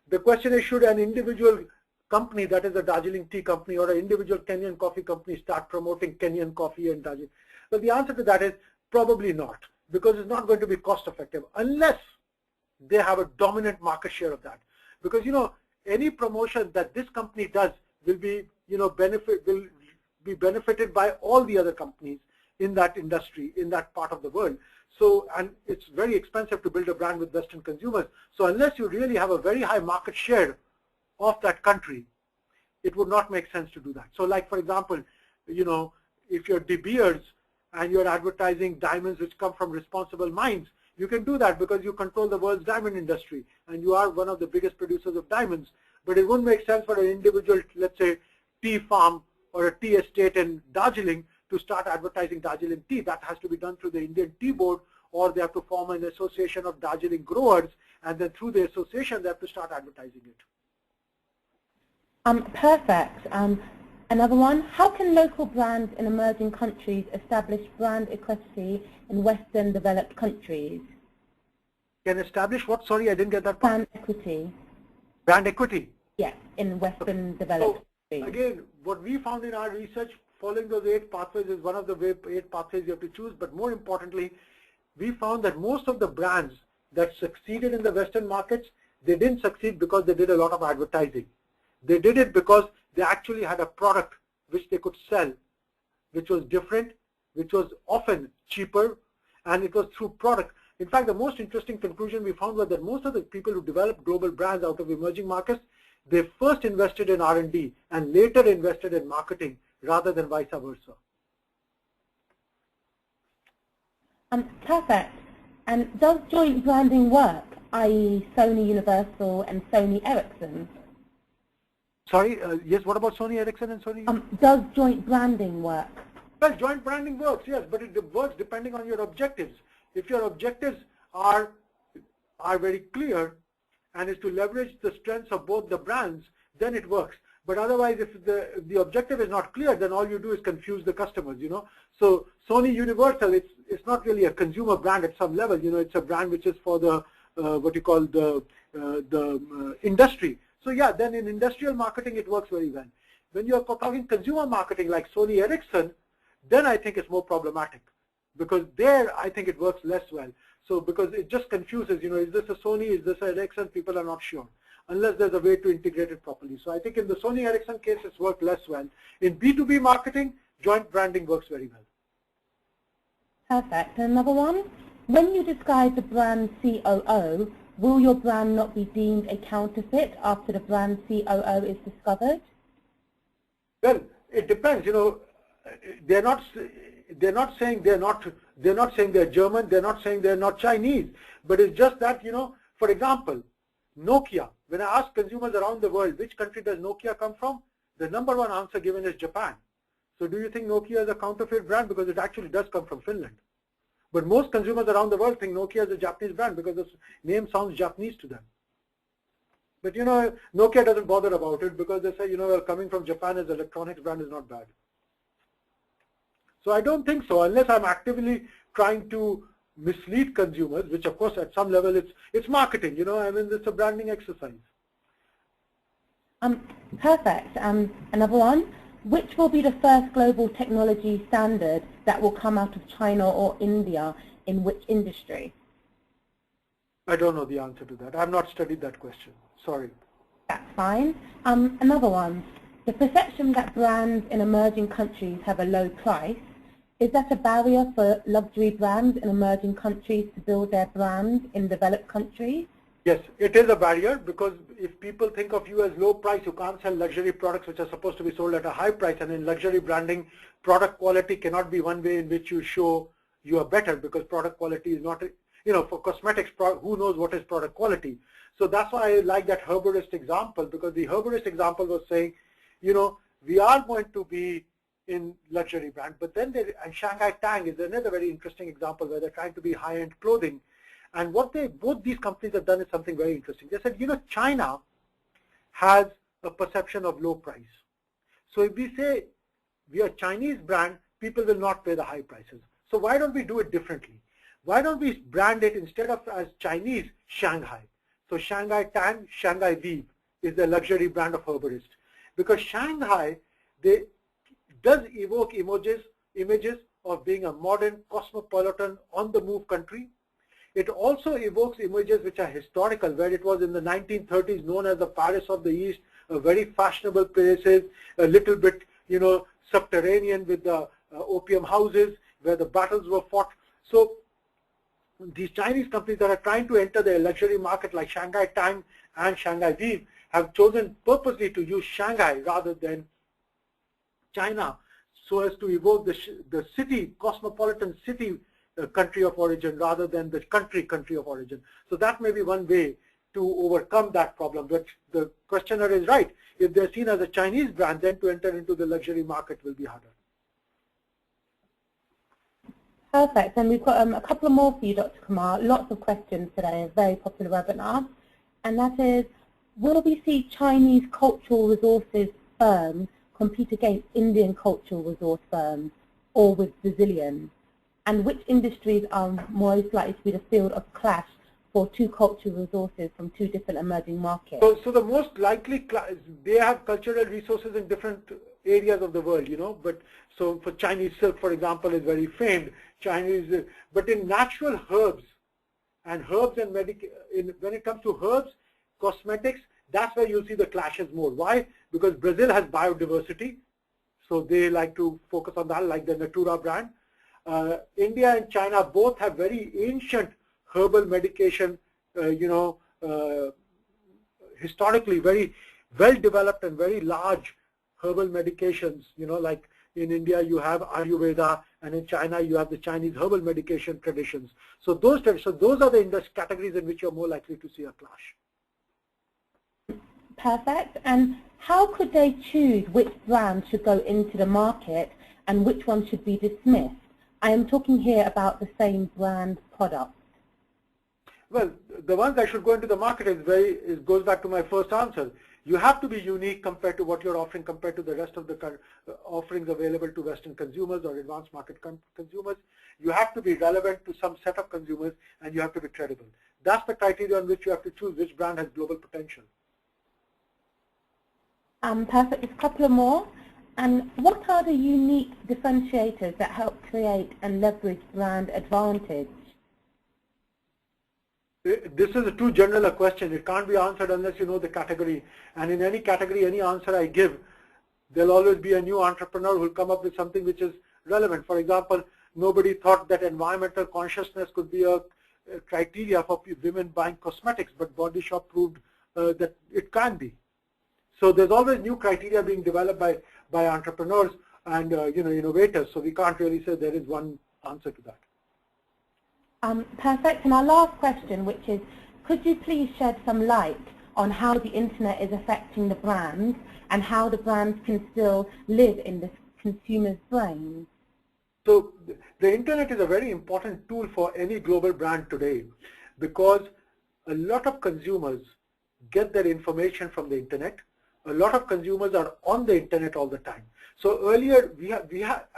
The question is, should an individual company, that is a Darjeeling tea company, or an individual Kenyan coffee company start promoting Kenyan coffee and Darjeeling? Well, the answer to that is probably not, because it's not going to be cost effective unless they have a dominant market share of that. Because, you know, any promotion that this company does will be, you know, will be benefited by all the other companies in that industry, in that part of the world. So, and it's very expensive to build a brand with Western consumers. So unless you really have a very high market share of that country, it would not make sense to do that. So like, for example, you know, if you're De Beers and you're advertising diamonds which come from responsible mines, you can do that because you control the world's diamond industry and you are one of the biggest producers of diamonds. But it wouldn't make sense for an individual, let's say, tea farm or a tea estate in Darjeeling to start advertising Darjeeling tea. That has to be done through the Indian Tea Board, or they have to form an association of Darjeeling growers, and then through the association they have to start advertising it. Perfect. Another one, how can local brands in emerging countries establish brand equity in Western developed countries? Can establish what? Sorry, I didn't get that part. Brand equity. Brand equity? Yes, in Western developed countries. Again, what we found in our research, following those 8 pathways is one of the 8 pathways you have to choose, but more importantly, we found that most of the brands that succeeded in the Western markets, they didn't succeed because they did a lot of advertising. They did it because they actually had a product which they could sell, which was different, which was often cheaper, and it was through product. In fact, the most interesting conclusion we found was that most of the people who developed global brands out of emerging markets, they first invested in R&D and later invested in marketing rather than vice versa. Perfect. And does joint branding work, i.e. Sony Universal and Sony Ericsson? Sorry, yes, what about Sony Ericsson and Sony? Does joint branding work? Well, joint branding works, yes, but it works depending on your objectives. If your objectives are very clear and is to leverage the strengths of both the brands, then it works. But otherwise, if the objective is not clear, then all you do is confuse the customers, you know. So Sony Universal, it's not really a consumer brand at some level, you know, it's a brand which is for the, what you call the industry. So yeah, then in industrial marketing, it works very well. When you're talking consumer marketing like Sony Ericsson, then I think it's more problematic because there I think it works less well. So because it just confuses, you know, is this a Sony, is this an Ericsson, people are not sure unless there's a way to integrate it properly. So I think in the Sony Ericsson case, it's worked less well. In B2B marketing, joint branding works very well. Perfect. Another one, when you describe the brand COO, will your brand not be deemed a counterfeit after the brand COO is discovered? Well, it depends. You know, they're not saying they're German. They're not saying they're not Chinese. But it's just that, you know, for example, Nokia. When I ask consumers around the world which country does Nokia come from, the #1 answer given is Japan. So do you think Nokia is a counterfeit brand? Because it actually does come from Finland. But most consumers around the world think Nokia is a Japanese brand because the name sounds Japanese to them. But you know, Nokia doesn't bother about it because they say, you know, coming from Japan as an electronics brand is not bad. So I don't think so, unless I'm actively trying to mislead consumers, which of course at some level it's marketing, you know, I mean, it's a branding exercise. Perfect. Another one. Which will be the first global technology standard that will come out of China or India in which industry? I don't know the answer to that. I have not studied that question. Sorry. That's fine. Another one. The perception that brands in emerging countries have a low price, is that a barrier for luxury brands in emerging countries to build their brands in developed countries? Yes, it is a barrier because if people think of you as low price, you can't sell luxury products which are supposed to be sold at a high price. And in luxury branding, product quality cannot be one way in which you show you are better, because product quality is not, for cosmetics, who knows what is product quality. So that's why I like that herborist example, because the herborist example was saying, we are going to be in luxury brand, but then and Shanghai Tang is another very interesting example where they're trying to be high-end clothing. And what both these companies have done is something very interesting. They said, China has a perception of low price. So if we say we are a Chinese brand, people will not pay the high prices. So why don't we do it differently? Why don't we brand it instead of as Chinese, Shanghai? So Shanghai Tang, Shanghai Weave is the luxury brand of herborist. Because Shanghai, does evoke images of being a modern, cosmopolitan, on-the-move country. It also evokes images which are historical, where it was in the 1930s known as the Paris of the East, a very fashionable places, a little bit, subterranean with the opium houses where the battles were fought. So these Chinese companies that are trying to enter the luxury market like Shanghai Tang and Shanghai Weave have chosen purposely to use Shanghai rather than China, so as to evoke the city, cosmopolitan city country of origin rather than the country of origin. So that may be one way to overcome that problem. But the questioner is right. If they're seen as a Chinese brand, then to enter into the luxury market will be harder. Perfect. And we've got a couple more for you, Dr. Kumar. Lots of questions today, a very popular webinar. And that is, will we see Chinese cultural resources firms compete against Indian cultural resource firms or with Brazilian? And which industries are most likely to be the field of clash for two cultural resources from two different emerging markets? So the most likely, they have cultural resources in different areas of the world, but so for Chinese silk, for example, is very famed. But in natural herbs and when it comes to herbs, cosmetics, that's where you'll see the clashes more. Why? Because Brazil has biodiversity, so they like to focus on that, like the Natura brand. India and China both have very ancient herbal medication, historically very well developed and very large herbal medications, like in India you have Ayurveda, and in China you have the Chinese herbal medication traditions. So those are the industry categories in which you're more likely to see a clash. Perfect. And how could they choose which brands should go into the market and which ones should be dismissed? I am talking here about the same brand products. Well, the ones that should go into the market goes back to my first answer. You have to be unique compared to what you're offering, compared to the rest of the offerings available to Western consumers or advanced market consumers. You have to be relevant to some set of consumers, and you have to be credible. That's the criteria on which you have to choose which brand has global potential. Perfect. Just a couple of more. And what are the unique differentiators that help create and leverage brand advantage? This is too general a question. It can't be answered unless you know the category. And in any category, any answer I give, there'll always be a new entrepreneur who will come up with something which is relevant. For example, nobody thought that environmental consciousness could be a criteria for women buying cosmetics, but Body Shop proved that it can be. So there's always new criteria being developed by entrepreneurs and innovators. So we can't really say there is one answer to that. Perfect. And our last question, which is, could you please shed some light on how the internet is affecting the brands and how the brands can still live in the consumer's brain? So the internet is a very important tool for any global brand today, because a lot of consumers get their information from the internet. A lot of consumers are on the internet all the time. So earlier,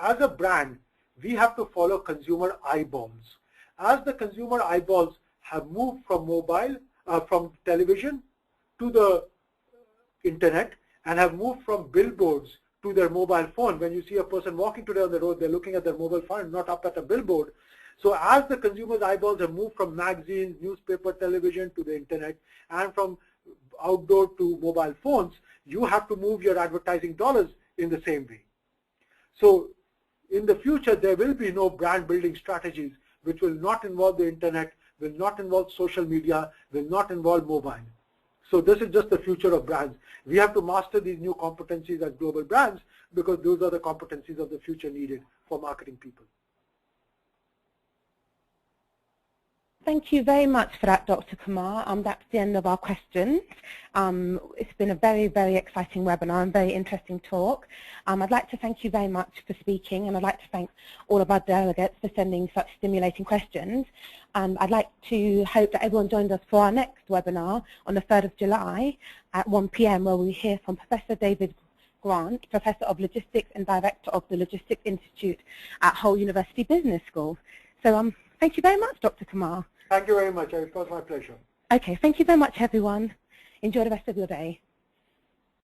as a brand, we have to follow consumer eyeballs. As the consumer eyeballs have moved from from television to the internet, and have moved from billboards to their mobile phone. When you see a person walking today on the road, they're looking at their mobile phone, not up at a billboard. So as the consumer's eyeballs have moved from magazines, newspaper, television to the internet, and from outdoor to mobile phones, you have to move your advertising dollars in the same way. So in the future, there will be no brand building strategies which will not involve the internet, will not involve social media, will not involve mobile. So this is just the future of brands. We have to master these new competencies as global brands because those are the competencies of the future needed for marketing people. Thank you very much for that, Dr. Kumar. That's the end of our questions. It's been a very, very exciting webinar and very interesting talk. I'd like to thank you very much for speaking, and I'd like to thank all of our delegates for sending such stimulating questions. I'd like to hope that everyone joins us for our next webinar on the 3rd of July at 1 p.m. where we hear from Professor David Grant, Professor of Logistics and Director of the Logistics Institute at Hull University Business School. So thank you very much, Dr. Kumar. Thank you very much. It was my pleasure. Okay, thank you very much, everyone. Enjoy the rest of your day.